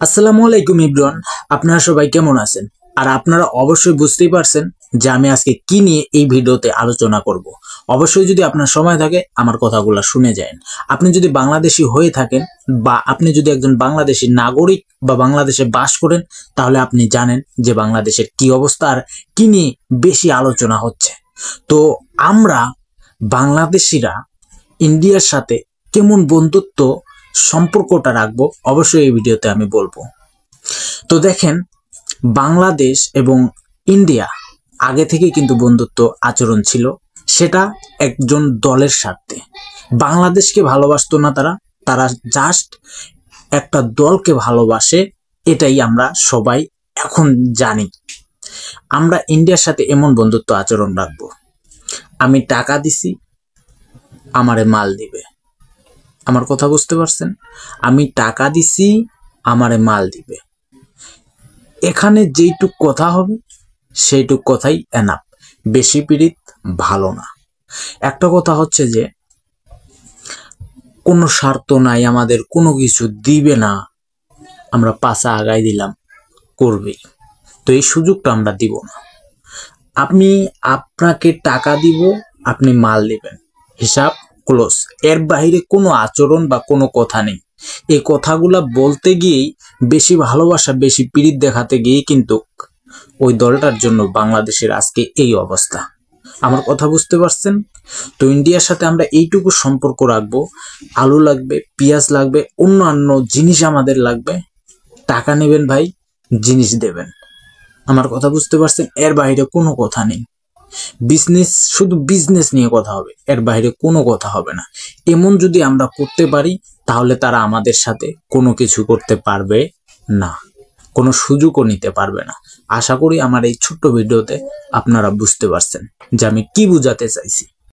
আসসালামু আলাইকুম এভরিওয়ান, আপনারা সবাই কেমন আছেন? আর আপনারা অবশ্যই বুঝতেই পারছেন যে আমি আজকে কি নিয়ে এই ভিডিওতে আলোচনা করব। অবশ্যই যদি আপনার সময় থাকে আমার কথাগুলো শুনে যান। আপনি যদি বাংলাদেশি হয়ে থাকেন বা আপনি যদি একজন বাংলাদেশি নাগরিক বা বাংলাদেশে বাস করেন, তাহলে আপনি জানেন যে বাংলাদেশের কি অবস্থা আর কি নিয়ে বেশি আলোচনা হচ্ছে। তো আমরা বাংলাদেশিরা ইন্ডিয়ার সাথে কেমন বন্ধুত্ব সম্পর্কটা রাখবো অবশ্যই এই ভিডিওতে আমি বলবো। তো দেখেন, বাংলাদেশ এবং ইন্ডিয়া আগে থেকে কিন্তু বন্ধুত্ব আচরণ ছিল, সেটা একজন দলের স্বার্থে। বাংলাদেশকে ভালোবাসতো না তারা, তারা জাস্ট একটা দলকে ভালোবাসে, এটাই আমরা সবাই এখন জানি। আমরা ইন্ডিয়ার সাথে এমন বন্ধুত্ব আচরণ রাখবো, আমি টাকা দিছি আমারে মাল দিবে। আমার কথা বুঝতে পারছেন? আমি টাকা দিছি আমারে মাল দিবে। এখানে যেইটুক কথা হবে সেইটুক কথাই এনাফ, বেশি পীড়িত ভালো না। একটা কথা হচ্ছে যে কোনো স্বার্থ নাই, আমাদের কোনো কিছু দিবে না, আমরা পাছা আগাই দিলাম করবেই, তো এই সুযোগটা আমরা দিব না। আমি আপনাকে টাকা দিব, আপনি মাল দিবেন, হিসাব ক্লোজ। এর বাইরে কোনো আচরণ বা কোনো কথা নেই। এই কথাগুলা বলতে গিয়েই, বেশি ভালোবাসা বেশি পীড়িত দেখাতে গিয়েই কিন্তু ওই দলটার জন্য বাংলাদেশের আজকে এই অবস্থা। আমার কথা বুঝতে পারছেন? তো ইন্ডিয়ার সাথে আমরা এইটুকু সম্পর্ক রাখবো, আলু লাগবে, পেঁয়াজ লাগবে, অন্যান্য জিনিস আমাদের লাগবে, টাকা নেবেন ভাই, জিনিস দেবেন। আমার কথা বুঝতে পারছেন? এর বাইরে কোনো কথা নেই। বিজনেস, শুধু বিজনেস নিয়ে কথা হবে, এর বাইরে কোনো কথা হবে না। এমন যদি আমরা করতে পারি, তাহলে তারা আমাদের সাথে কোনো কিছু করতে পারবে না, কোনো সুযোগও নিতে পারবে না। আশা করি আমার এই ছোট্ট ভিডিওতে আপনারা বুঝতে পারছেন যে আমি কি বোঝাতে চাইছি।